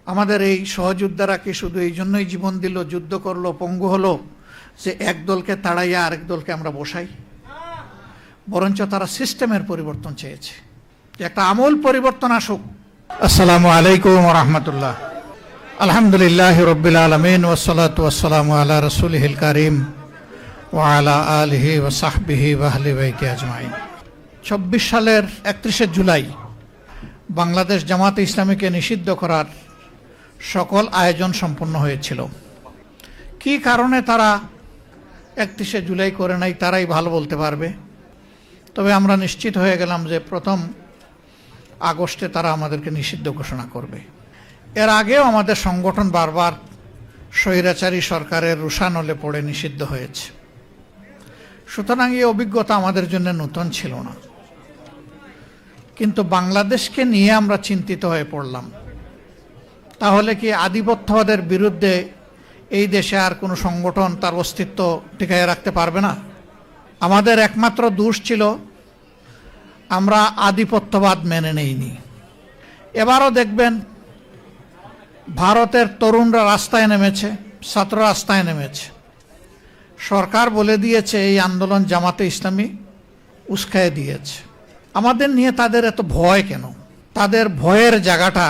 আমাদের এই সহযোদ্ধারা কি শুধু এই জন্যই জীবন দিল, যুদ্ধ করলো, পঙ্গু হলো যে এক দলকে তাড়াইয়া আরেক দলকে আমরা বসাই? বরঞ্চ তারা সিস্টেমের পরিবর্তন চেয়েছে, যে একটা আমূল পরিবর্তন আসুক। আসসালামু আলাইকুম ওয়া রাহমাতুল্লাহ। আলহামদুলিল্লাহ রাব্বিল আলামিন ওয়াসসালাতু ওয়াসসালামু আলা রাসূলিহিল কারীম ওয়া আলা আলিহি ওয়া সাহবিহি ওয়া আহলি বাইতি আজমাইন। ২৪ সালের ৩১শে জুলাই বাংলাদেশ জামাতে ইসলামীকে নিষিদ্ধ করার সকল আয়োজন সম্পন্ন হয়েছিল। কি কারণে তারা ৩১শে জুলাই করে নাই তারাই ভালো বলতে পারবে। তবে আমরা নিশ্চিত হয়ে গেলাম যে ১ম আগস্টে তারা আমাদেরকে নিষিদ্ধ ঘোষণা করবে। এর আগেও আমাদের সংগঠন বারবার স্বৈরাচারী সরকারের রুশানলে পড়ে নিষিদ্ধ হয়েছে। সুতরাং এই অভিজ্ঞতা আমাদের জন্য নতুন ছিল না, কিন্তু বাংলাদেশকে নিয়ে আমরা চিন্তিত হয়ে পড়লাম। তাহলে কি আধিপত্যবাদের বিরুদ্ধে এই দেশে আর কোনো সংগঠন তার অস্তিত্ব টিকিয়ে রাখতে পারবে না? আমাদের একমাত্র দোষ ছিল আমরা আধিপত্যবাদ মেনে নেইনি। এবারও দেখবেন ভারতের তরুণরা রাস্তায় নেমেছে, ছাত্র রাস্তায় নেমেছে। সরকার বলে দিয়েছে এই আন্দোলন জামাতে ইসলামী উস্কায়ে দিয়েছে। আমাদের নিয়ে তাদের এত ভয় কেন? তাদের ভয়ের জায়গাটা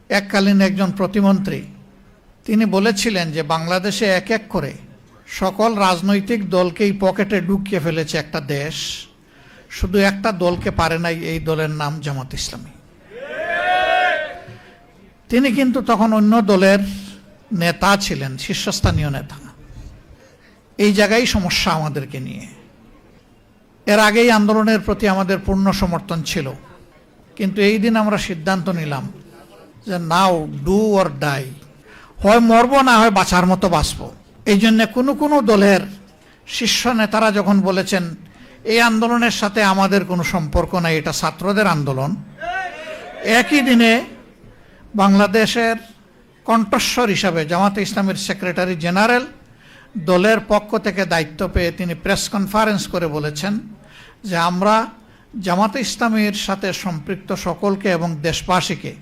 এককালীন একজন প্রতিমন্ত্রী তিনি বলেছিলেন যে বাংলাদেশে এক এক করে সকল রাজনৈতিক দলকেই পকেটে ঢুকিয়ে ফেলেছে একটা দেশ, শুধু একটা দলকে পারে নাই, এই দলের নাম জামাত ইসলামী। তিনি কিন্তু তখন অন্য দলের নেতা ছিলেন, শীর্ষস্থানীয় নেতা। এই জায়গায় সমস্যা আমাদেরকে নিয়ে। এর আগেই আন্দোলনের প্রতি আমাদের পূর্ণ সমর্থন ছিল, কিন্তু এই দিন আমরা সিদ্ধান্ত নিলাম যে নাও ডু অর ডাই, হয় মরবো না হয় বাঁচার মতো বাঁচবো। এই জন্য কোনো দলের শীর্ষ নেতারা যখন বলেছেন এই আন্দোলনের সাথে আমাদের কোনো সম্পর্ক নাই, এটা ছাত্রদের আন্দোলন, একই দিনে বাংলাদেশের কণ্ঠস্বর হিসাবে জামাতে ইসলামের সেক্রেটারি জেনারেল দলের পক্ষ থেকে দায়িত্ব পেয়ে তিনি প্রেস কনফারেন্স করে বলেছেন যে আমরা জামাতে ইসলামীর সাথে সম্পৃক্ত সকলকে এবং দেশবাসীকে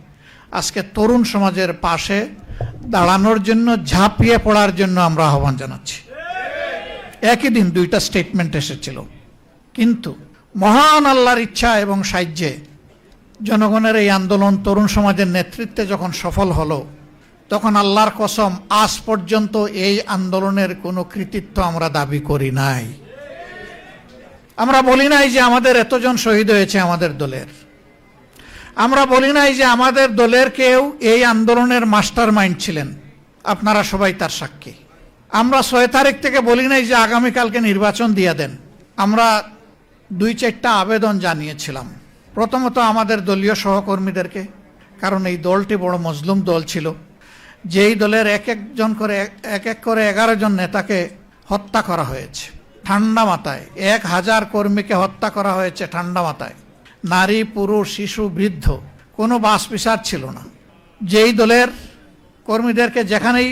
আজকে তরুণ সমাজের পাশে দাঁড়ানোর জন্য, ঝাঁপিয়ে পড়ার জন্য আমরা আহ্বান জানাচ্ছি। একই দিন দুইটা স্টেটমেন্ট এসেছিল। কিন্তু মহান আল্লাহর ইচ্ছা এবং সাহায্যে জনগণের এই আন্দোলন তরুণ সমাজের নেতৃত্বে যখন সফল হলো, তখন আল্লাহর কসম আজ পর্যন্ত এই আন্দোলনের কোনো কৃতিত্ব আমরা দাবি করি নাই। আমরা বলি নাই যে আমাদের এতজন শহীদ হয়েছে আমাদের দলের। আমরা বলি নাই যে আমাদের দলের কেউ এই আন্দোলনের মাস্টার মাইন্ড ছিলেন, আপনারা সবাই তার সাক্ষী। আমরা ৬ তারিখ থেকে বলি নাই যে আগামীকালকে নির্বাচন দিয়ে দেন। আমরা ২-৪টা আবেদন জানিয়েছিলাম। প্রথমত আমাদের দলীয় সহকর্মীদেরকে, কারণ এই দলটি বড় মজলুম দল ছিল, যেই দলের এক এক করে 11 জন নেতাকে হত্যা করা হয়েছে ঠান্ডা মাথায়। 1000 কর্মীকে হত্যা করা হয়েছে ঠান্ডা মাথায়। নারী, পুরুষ, শিশু, বৃদ্ধ, কোনো বাস বিচার ছিল না। যেই দলের কর্মীদেরকে যেখানেই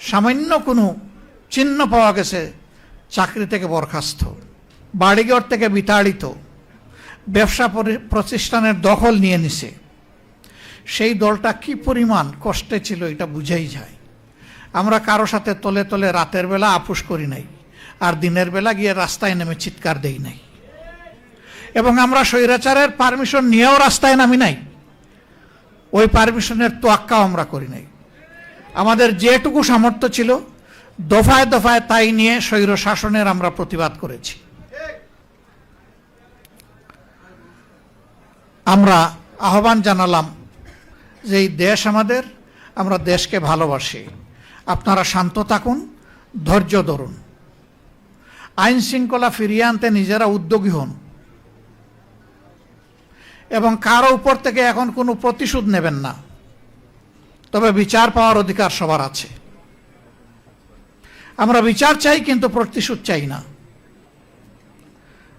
সামান্য কোনো চিহ্ন পাওয়া গেছে চাকরি থেকে বরখাস্ত, বাড়িঘর থেকে বিতাড়িত, ব্যবসা প্রতিষ্ঠানের দখল নিয়ে নিছে, সেই দলটা কি পরিমাণ কষ্টে ছিল এটা বুঝাই যায়। আমরা কারো সাথে তলে তলে রাতের বেলা আপোষ করি নাই, আর দিনের বেলা গিয়ে রাস্তায় নেমে চিৎকার দেই নাই, এবং আমরা স্বৈরাচারের পারমিশন নিয়েও রাস্তায় নামি নাই। ওই পারমিশনের তোয়াক্কাও আমরা করি নাই। আমাদের যেটুকু সামর্থ্য ছিল দফায় দফায় তাই নিয়ে স্বৈর শাসনের আমরা প্রতিবাদ করেছি। আমরা আহ্বান জানালাম যে এই দেশ আমাদের, আমরা দেশকে ভালোবাসি, আপনারা শান্ত থাকুন, ধৈর্য ধরুন, আইন শৃঙ্খলা ফিরিয়ে আনতে নিজেরা উদ্যোগী হন, এবং কারো উপর থেকে এখন কোনো প্রতিশোধ নেবেন না। তবে বিচার পাওয়ার অধিকার সবার আছে। আমরা বিচার চাই, কিন্তু প্রতিশোধ চাই না।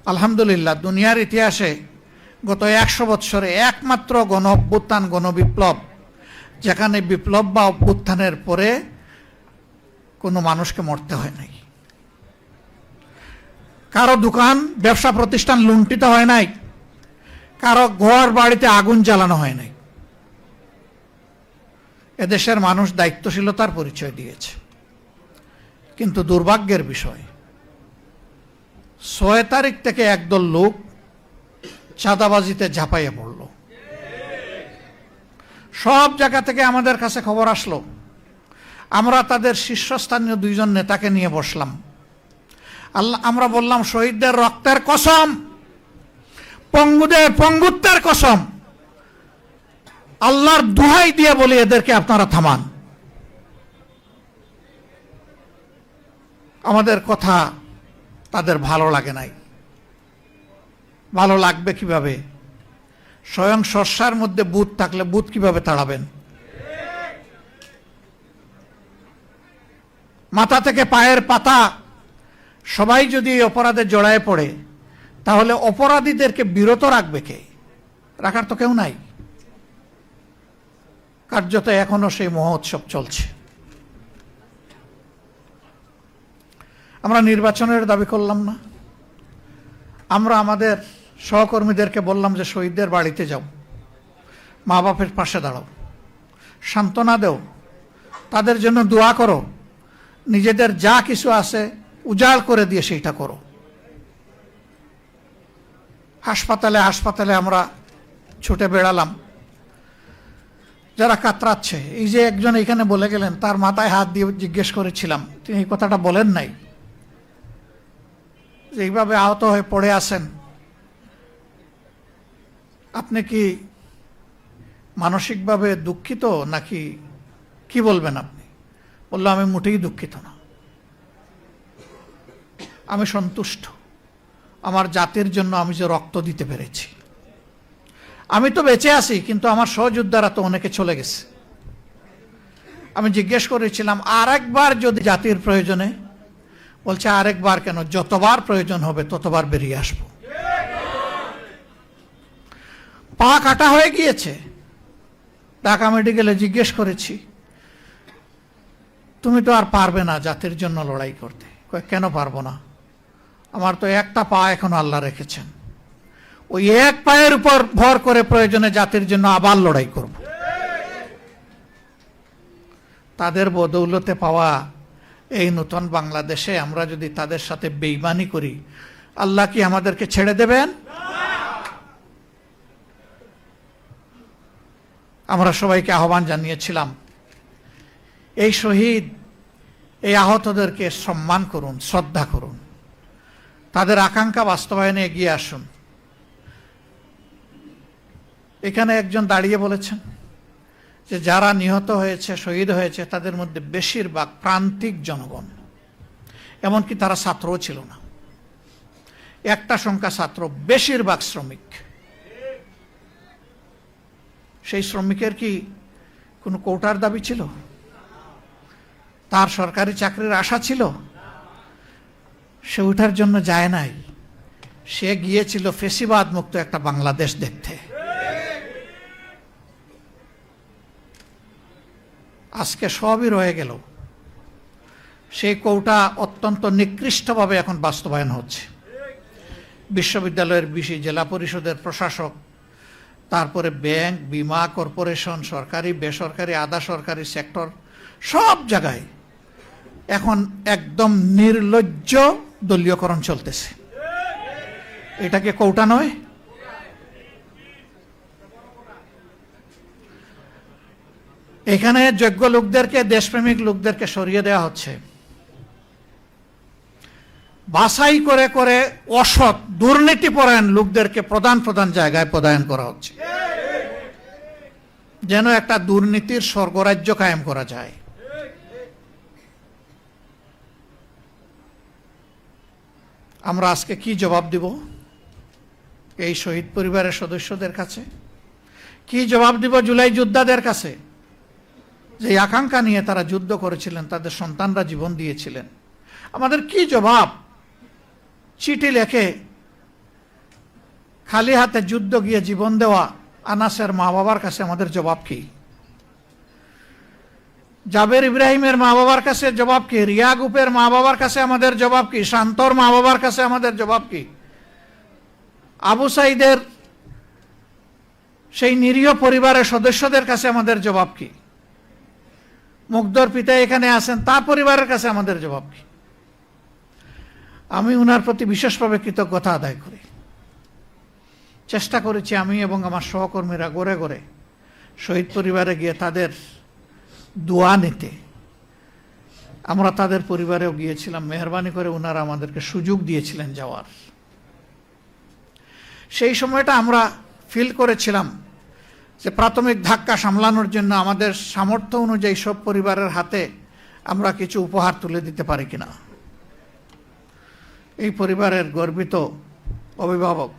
আলহামদুলিল্লাহ, দুনিয়ার ইতিহাসে গত 100 বৎসরে একমাত্র গণ অভ্যুত্থান, গণবিপ্লব, যেখানে বিপ্লব বা অভ্যুত্থানের পরে কোনো মানুষকে মরতে হয় নাই, কারো দোকান ব্যবসা প্রতিষ্ঠান লুণ্ঠিত হয় নাই, কারো ঘর বাড়িতে আগুন জ্বালানো হয় নাই। এদেশের মানুষ দায়িত্বশীলতার পরিচয় দিয়েছে, কিন্তু দুর্ভাগ্যের বিষয় ৬ তারিখ থেকে একদল লোক চাঁদাবাজিতে ঝাঁপাইয়া পড়ল। সব জায়গা থেকে আমাদের কাছে খবর আসলো। আমরা তাদের শীর্ষস্থানীয় 2 জন নেতাকে নিয়ে বসলাম। আমরা বললাম, শহীদদের রক্তের কসম, পঙ্গুদের পঙ্গুত্বের কসম, আল্লাহর দোহাই দিয়ে বলি এদেরকে আপনারা থামান। আমাদের কথা তাদের ভালো লাগে নাই। ভালো লাগবে কিভাবে? স্বয়ং শস্যার মধ্যে ভূত থাকলে ভূত কিভাবে তাড়াবেন? মাথা থেকে পায়ের পাতা সবাই যদি এই অপরাধে জড়ায় পড়ে, তাহলে অপরাধীদেরকে বিরত রাখবে কে? রাখার তো কেউ নাই। কার্যত এখনো সেই মহোৎসব চলছে। আমরা নির্বাচনের দাবি করলাম না। আমরা আমাদের সহকর্মীদেরকে বললাম যে শহীদদের বাড়িতে যাও, মা বাপের পাশে দাঁড়াও, সান্ত্বনা দেও, তাদের জন্য দোয়া করো, নিজেদের যা কিছু আছে উজাড় করে দিয়ে সেইটা করো। হাসপাতালে হাসপাতালে আমরা ছুটে বেড়ালাম। যারা কাতরাচ্ছে, এই যে একজন এখানে বলে গেলেন, তার মাথায় হাত দিয়ে জিজ্ঞেস করেছিলাম, তিনি এই কথাটা বলেন নাই, যে এইভাবে আহত হয়ে পড়ে আছেন, আপনি কি মানসিকভাবে দুঃখিত নাকি কি বলবেন আপনি? বললো, আমি মোটেই দুঃখিত না, আমি সন্তুষ্ট। আমার জাতির জন্য আমি যে রক্ত দিতে পেরেছি। আমি তো বেঁচে আছি, কিন্তু আমার সহযোদ্ধারা তো অনেকে চলে গেছে। আমি জিজ্ঞেস করেছিলাম, আর একবার যদি জাতির প্রয়োজনে? বলছে, আরেকবার কেন, যতবার প্রয়োজন হবে ততবার বেরিয়ে আসব। পা কাটা হয়ে গিয়েছে। ঢাকা মেডিকেলে জিজ্ঞেস করেছি, তুমি তো আর পারবে না জাতির জন্য লড়াই করতে। কেন পারবো না? আমার তো একটা পা এখন আল্লাহ রেখেছেন, ওই এক পায়ের উপর ভর করে প্রয়োজনে জাতির জন্য আবার লড়াই করব। তাদের বদৌলতে পাওয়া এই নতুন বাংলাদেশে আমরা যদি তাদের সাথে বেঈমানি করি, আল্লাহ কি আমাদেরকে ছেড়ে দেবেন? আমরা সবাইকে আহ্বান জানিয়েছিলাম, এই শহীদ, এই আহতদেরকে সম্মান করুন, শ্রদ্ধা করুন, তাদের আকাঙ্ক্ষা বাস্তবায়নে এগিয়ে আসুন। এখানে একজন দাঁড়িয়ে বলেছেন যে যারা নিহত হয়েছে, শহীদ হয়েছে, তাদের মধ্যে বেশিরভাগ প্রান্তিক জনগণ, এমনকি তারা ছাত্রও ছিল না। একটা সংখ্যা ছাত্র, বেশিরভাগ শ্রমিক। সেই শ্রমিকের কি কোনো কোটার দাবি ছিল? তার সরকারি চাকরির আশা ছিল? সে ওঠার জন্য যায় নাই। সে গিয়েছিল ফেসিবাদ মুক্ত একটা বাংলাদেশ দেখতে। আজকে সবই রয়ে গেল। সেই কোটা অত্যন্ত নিকৃষ্টভাবে এখন বাস্তবায়ন হচ্ছে। বিশ্ববিদ্যালয়ের বিশি, জেলা পরিষদের প্রশাসক, তারপরে ব্যাংক, বিমা, কর্পোরেশন, সরকারি, বেসরকারি, আধা সরকারি সেক্টর, সব জায়গায় এখন একদম নির্লজ্জ দলীয়করণ চলতেছে। এটাকে কোটা নয়? এখানে যোগ্য লোকদেরকে, দেশপ্রেমিক লোকদেরকে সরিয়ে দেওয়া হচ্ছে। বাছাই করে করে অসৎ, দুর্নীতিপরায়ণ লোকদেরকে প্রধান প্রধান জায়গায় পদায়ন করা হচ্ছে, যেন একটা দুর্নীতির স্বর্গরাজ্য কায়েম করা যায়। আমরা আজকে কি জবাব দিব এই শহীদ পরিবারের সদস্যদের কাছে? কি জবাব দিব জুলাই যোদ্ধাদের কাছে, যে আকাঙ্ক্ষা নিয়ে তারা যুদ্ধ করেছিলেন, তাদের সন্তানরা জীবন দিয়েছিলেন? আমাদের কি জবাব? চিঠি লেখে খালি হাতে যুদ্ধ গিয়ে জীবন দেওয়া আনাসের মা বাবার কাছে আমাদের জবাব কি? জাবের ইব্রাহিমের মা বাবার কাছে জবাব কি? রিয়া গুপের মা বাবার কাছে আমাদের জবাব কি? শান্তর মা বাবার কাছে আমাদের জবাব কি? আবু সাইদের সেই নিরীহ পরিবারের সদস্যদের কাছে আমাদের জবাব কি? মুগ্ধর পিতা এখানে আছেন, তার পরিবারের কাছে আমাদের জবাব কি? আমি উনার প্রতি বিশেষভাবে কৃতজ্ঞতা আদায় করি। চেষ্টা করেছি আমি এবং আমার সহকর্মীরা ঘরে ঘরে শহীদ পরিবারে গিয়ে তাদের দোয়া নিতে। আমরা তাদের পরিবারেও গিয়েছিলাম, মেহরবানি করে উনারা আমাদেরকে সুযোগ দিয়েছিলেন যাওয়ার। সেই সময়টা আমরা ফিল করেছিলাম যে প্রাথমিক ধাক্কা সামলানোর জন্য আমাদের সামর্থ্য অনুযায়ী সব পরিবারের হাতে আমরা কিছু উপহার তুলে দিতে পারি কিনা। এই পরিবারের গর্বিত অভিভাবক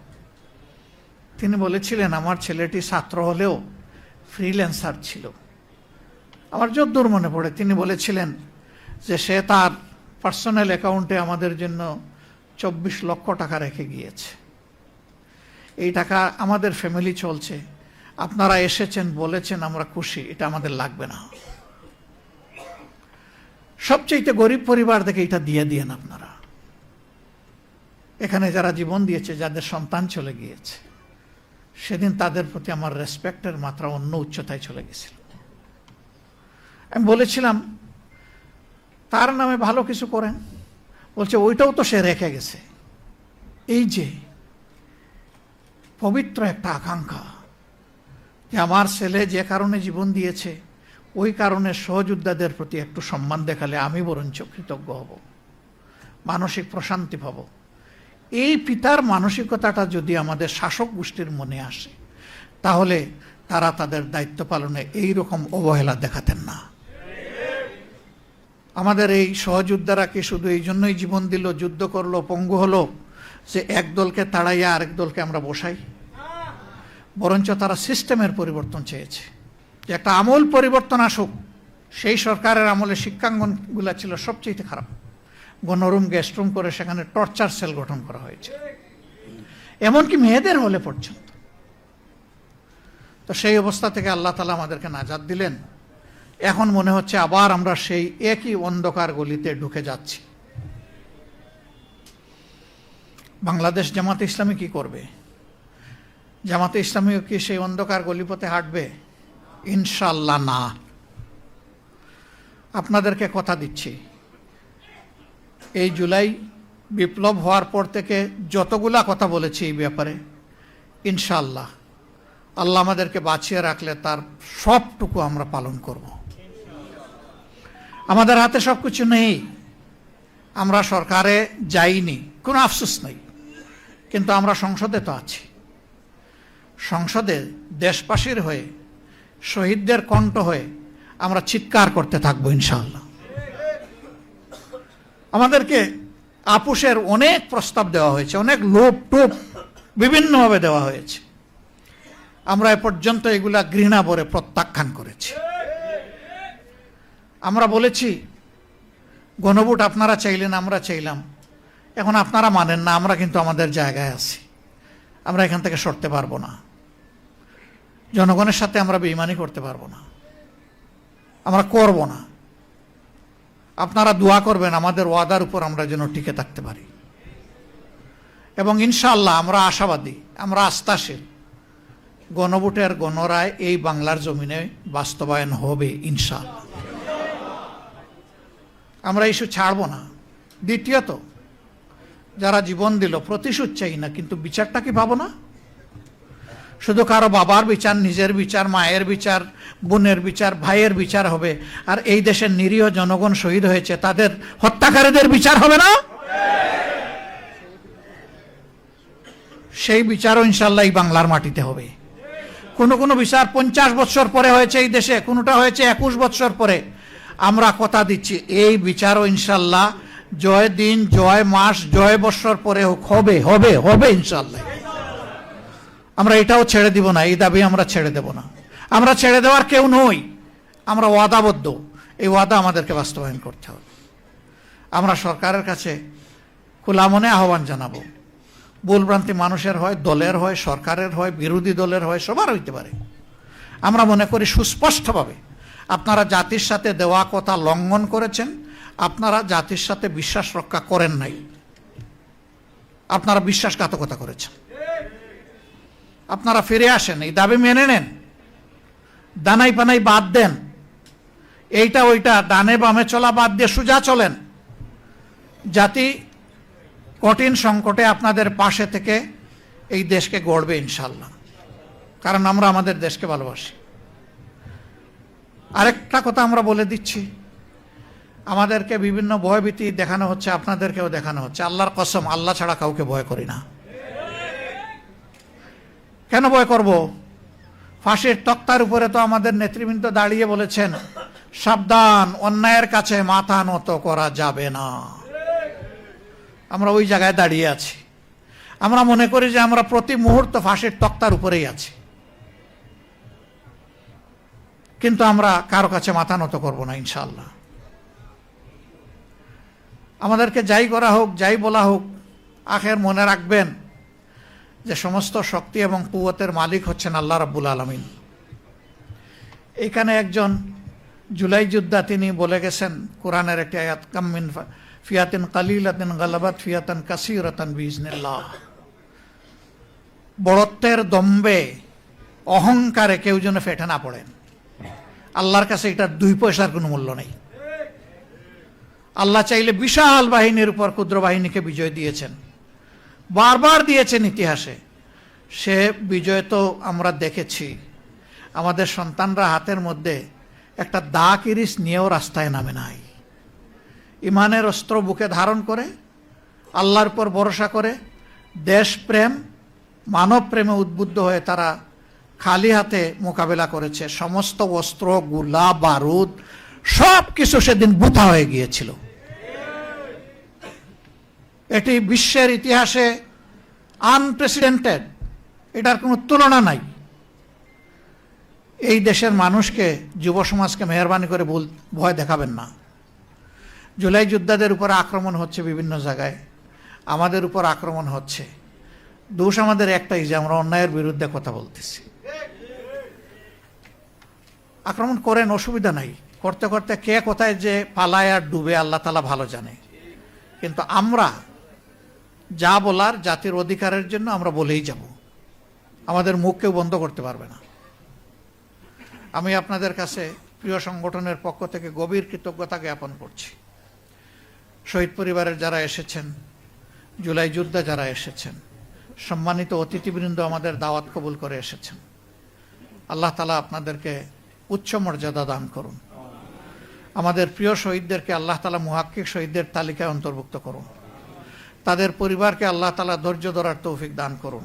তিনি বলেছিলেন, আমার ছেলেটি ছাত্র হলেও ফ্রিল্যান্সার ছিল। আমার যদ্দূর মনে পড়ে তিনি বলেছিলেন যে সে তার পার্সোনাল অ্যাকাউন্টে আমাদের জন্য 24 লক্ষ টাকা রেখে গিয়েছে। এই টাকা আমাদের ফ্যামিলি চলছে, আপনারা এসেছেন বলেছেন আমরা খুশি, এটা আমাদের লাগবে না। সবচেয়ে গরিব পরিবার দেখে এটা দিয়ে দিয়েন আপনারা। এখানে যারা জীবন দিয়েছে, যাদের সন্তান চলে গিয়েছে, সেদিন তাদের প্রতি আমার রেসপেক্টের মাত্রা অন্য উচ্চতায় চলে গেছিল। আমি বলেছিলাম তার নামে ভালো কিছু করেন, বলছে ওইটাও তো সে রেখে গেছে। এই যে পবিত্র একটা আকাঙ্ক্ষা যে আমার ছেলে যে কারণে জীবন দিয়েছে, ওই কারণে সহযোদ্ধাদের প্রতি একটু সম্মান দেখালে আমি বরঞ্চ কৃতজ্ঞ হব, মানসিক প্রশান্তি পাব। এই পিতার মানসিকতাটা যদি আমাদের শাসক গোষ্ঠীর মনে আসে, তাহলে তারা তাদের দায়িত্ব পালনে এইরকম অবহেলা দেখাতেন না। আমাদের এই সহযোদ্ধারা কি শুধু এই জন্যই জীবন দিল, যুদ্ধ করলো, পঙ্গু হলো যে এক দলকে তাড়াইয়া আরেক দলকে আমরা বসাই? বরঞ্চ তারা সিস্টেমের পরিবর্তন চেয়েছে, যে একটা আমূল পরিবর্তন আসুক। সেই সরকারের আমলে শিক্ষাঙ্গনগুলো ছিল সবচেয়ে খারাপ, গণরুম গেস্টরুম করে সেখানে টর্চার সেল গঠন করা হয়েছে, এমনকি মেয়েদের হলে পর্যন্ত। তো সেই অবস্থা থেকে আল্লাহ তাআলা আমাদেরকে নাজাত দিলেন। এখন মনে হচ্ছে আবার আমরা সেই একই অন্ধকার গলিতে ঢুকে যাচ্ছি। বাংলাদেশ জামাতে ইসলামী কি করবে? জামাতে ইসলামী কি সেই অন্ধকার গলিপথে হাঁটবে? ইনশাআল্লাহ না। আপনাদেরকে কথা দিচ্ছি, এই জুলাই বিপ্লব হওয়ার পর থেকে যতগুলা কথা বলেছি এই ব্যাপারে, ইনশাআল্লাহ আল্লাহ আমাদেরকে বাঁচিয়ে রাখলে তার সবটুকু আমরা পালন করব। আমাদের হাতে সব কিছু নেই, আমরা সরকারে যাইনি, কোনো আফসোস নেই, কিন্তু আমরা সংসদে তো আছি। সংসদে দেশবাসীর হয়ে, শহীদদের কণ্ঠ হয়ে আমরা চিৎকার করতে থাকবো ইনশাআল্লাহ। আমাদেরকে আপোষের অনেক প্রস্তাব দেওয়া হয়েছে, অনেক লোভ টোপ বিভিন্নভাবে দেওয়া হয়েছে, আমরা এ পর্যন্ত এগুলা ঘৃণা ভরে প্রত্যাখ্যান করেছি। আমরা বলেছি গণভোট আপনারা চাইলেন, আমরা চাইলাম, এখন আপনারা মানেন না, আমরা কিন্তু আমাদের জায়গায় আছি, আমরা এখান থেকে সরতে পারবো না। জনগণের সাথে আমরা বেঈমানি করতে পারবো না, আমরা করব না। আপনারা দোয়া করবেন আমাদের ওয়াদার উপর আমরা যেন টিকে থাকতে পারি, এবং ইনশাআল্লাহ আমরা আশাবাদী, আমরা আস্থাশীল, গণভোটের গণরায় এই বাংলার জমিনে বাস্তবায়ন হবে ইনশাআল্লাহ। আমরা ইস্যু ছাড়ব না। দ্বিতীয়ত, যারা জীবন দিল, প্রতিশোধ চাই না, কিন্তু বিচারটা কি পাবো না? শুধু কারো বাবার বিচার, নিজের বিচার, মায়ের বিচার, বোনের বিচার, ভাইয়ের বিচার হবে, আর এই দেশের নিরীহ জনগণ শহীদ হয়েছে তাদের হত্যাকারীদের বিচার হবে না? সেই বিচারও ইনশাআল্লাহ এই বাংলার মাটিতে হবে। কোন কোন বিচার 50 বছর পরে হয়েছে এই দেশে, কোনটা হয়েছে 21 বছর পরে। আমরা কথা দিচ্ছি এই বিচারও ইনশাআল্লাহ জয় দিন, জয় মাস, জয় বছর পরে হবে হবে হবে ইনশাআল্লাহ। আমরা এটাও ছেড়ে দিব না, এই দাবি আমরা ছেড়ে দেব না। আমরা ছেড়ে দেওয়ার কেউ নই, আমরা ওয়াদাবদ্ধ, এই ওয়াদা আমাদেরকে বাস্তবায়ন করতে হবে। আমরা সরকারের কাছে খোলা মনে আহ্বান জানাবো, ভুলভ্রান্তি মানুষের হয়, দলের হয়, সরকারের হয়, বিরোধী দলের হয়, সবার হইতে পারে। আমরা মনে করি সুস্পষ্টভাবে আপনারা জাতির সাথে দেওয়া কথা লঙ্ঘন করেছেন, আপনারা জাতির সাথে বিশ্বাস রক্ষা করেন নাই, আপনারা বিশ্বাসঘাতকতা করেছেন। আপনারা ফিরে আসেন, এই দাবি মেনে নেন, দানাই পানাই বাদ দেন, এইটা ওইটা ডানে বামে চলা বাদ দিয়ে সোজা চলেন। জাতি কঠিন সংকটে আপনাদের পাশে থেকে এই দেশকে গড়বে ইনশাল্লাহ, কারণ আমরা আমাদের দেশকে ভালোবাসি। আরেকটা কথা আমরা বলে দিচ্ছি, আমাদেরকে বিভিন্ন ভয়ভীতি দেখানো হচ্ছে, আপনাদেরকেও দেখানো হচ্ছে। আল্লাহর কসম, আল্লাহ ছাড়া কাউকে ভয় করি না। কেন ভয় করব? ফাঁসির তক্তার উপরে তো আমাদের নেতৃবৃন্দ দাঁড়িয়ে বলেছেন, সাবধান, অন্যায়ের কাছে মাথা নত করা যাবে না। আমরা ওই জায়গায় দাঁড়িয়ে আছি। আমরা মনে করি যে আমরা প্রতি মুহূর্ত ফাঁসির তক্তার উপরেই আছি, কিন্তু আমরা কারো কাছে মাথা নত করব না ইনশাআল্লাহ। আমাদেরকে যাই করা হোক, যাই বলা হোক, আখের মনে রাখবেন যে সমস্ত শক্তি এবং কুওয়াতের মালিক হচ্ছেন আল্লাহ রাব্বুল আলামিন। এখানে একজন জুলাই যোদ্ধা, তিনি বলে গেছেন কোরআনের একটি আয়াত, কাম মিন ফিয়াতিন কালিলাতিন গালাবাত ফিয়াতান কাসীরাতান বিইজনিল্লাহ। বড়ত্বের দম্বে, অহংকারে কেউ যেন ফেটে না পড়েন। আল্লাহর কাছে এটার 2 পয়সার কোনো মূল্য নেই। আল্লাহ চাইলে বিশাল বাহিনীর উপর ক্ষুদ্র বাহিনীকে বিজয় দিয়েছেন, বারবার দিয়েছেন ইতিহাসে। সে বিজয় তো আমরা দেখেছি। আমাদের সন্তানরা হাতের মধ্যে একটা দা কিরিস নিয়েও রাস্তায় নামে নাই। ইমানের অস্ত্র বুকে ধারণ করে, আল্লাহর উপর ভরসা করে, দেশপ্রেম, মানব প্রেমে উদ্বুদ্ধ হয়ে তারা খালি হাতে মোকাবেলা করেছে। সমস্ত অস্ত্র, গোলা বারুদ সব কিছু সেদিন বৃথা হয়ে গিয়েছিল। এটি বিশ্বের ইতিহাসে আনপ্রেসিডেন্টেড, এটার কোনো তুলনা নাই। এই দেশের মানুষকে, যুব সমাজকে মেহরবানি করে ভয় দেখাবেন না। জুলাই যোদ্ধাদের উপর আক্রমণ হচ্ছে বিভিন্ন জায়গায়, আমাদের উপর আক্রমণ হচ্ছে। দোষ আমাদের একটাই, যে আমরা অন্যায়ের বিরুদ্ধে কথা বলতেছি। আক্রমণ করেন, অসুবিধা নাই। করতে করতে কে কোথায় যে পালায় আর ডুবে আল্লাহ তাআলা ভালো জানে। কিন্তু আমরা যা বলার জাতির অধিকারের জন্য আমরা বলেই যাব, আমাদের মুখ কেউ বন্ধ করতে পারবে না। আমি আপনাদের কাছে প্রিয় সংগঠনের পক্ষ থেকে গভীর কৃতজ্ঞতা জ্ঞাপন করছি। শহীদ পরিবারের যারা এসেছেন, জুলাই যোদ্ধা যারা এসেছেন, সম্মানিত অতিথিবৃন্দ আমাদের দাওয়াত কবুল করে এসেছেন, আল্লাহ তাআলা আপনাদেরকে উচ্চ মর্যাদা দান করুন। আমাদের প্রিয় শহীদদেরকে আল্লাহ তাআলা মুহাক্কিক শহীদদের তালিকায় অন্তর্ভুক্ত করুন। তাদের পরিবারকে আল্লাহ তাআলা ধৈর্য ধরার তৌফিক দান করুন।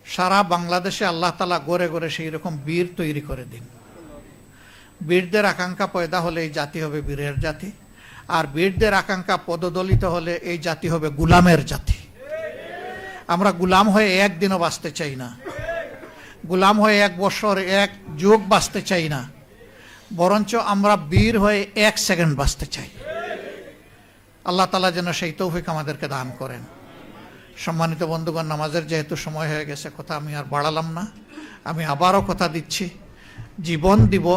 সারা বাংলাদেশে আল্লাহ তাআলা গড়ে গড়ে সেই রকম বীর তৈরি করে দিন। বীরদের আকাঙ্ক্ষা পয়দা হলে এই জাতি হবে বীরের জাতি, আর বীরদের আকাঙ্ক্ষা পদদলিত হলে এই জাতি হবে গুলামের জাতি। আমরা গুলাম হয়ে একদিনও বাঁচতে চাই না, গুলাম হয়ে 1 বছর 1 যুগ বাঁচতে চাই না, বরঞ্চ আমরা বীর হয়ে 1 সেকেন্ড বাঁচতে চাই। আল্লাহ তাআলা যেন সেই তৌফিক আমাদেরকে দান করেন। সম্মানিত বন্ধুগণ, নামাজের যেহেতু সময় হয়ে গেছে, কথা আমি আর বাড়ালাম না। আমি আবারও কথা দিচ্ছি, জীবন দিব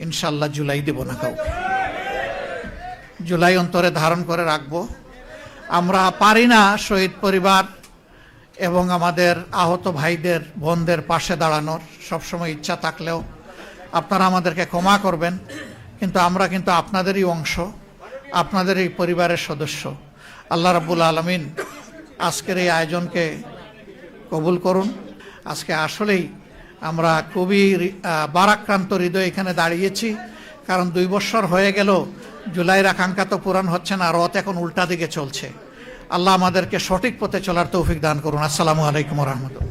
ইনশাল্লাহ, জুলাই দিব না কাউকে। জুলাই অন্তরে ধারণ করে রাখবো। আমরা পারি না শহীদ পরিবার এবং আমাদের আহত ভাইদের, বোনদের পাশে দাঁড়ানোর, সবসময় ইচ্ছা থাকলেও আপনারা আমাদেরকে ক্ষমা করবেন। কিন্তু আমরা কিন্তু আপনাদেরই অংশ, আপনাদের এই পরিবারের সদস্য। আল্লাহ রাব্বুল আলামিন আজকের এই আয়োজনকে কবুল করুন। আজকে আসলেই আমরা খুবই বারাক্রান্ত হৃদয়ে এখানে দাঁড়িয়েছি, কারণ 2 বছর হয়ে গেল জুলাইয়ের আকাঙ্ক্ষা তো পূরণ হচ্ছে না, রথ এখন উল্টা দিকে চলছে। আল্লাহ আমাদেরকে সঠিক পথে চলার তৌফিক দান করুন। আসসালামু আলাইকুম ওয়া রাহমাতুল্লাহ।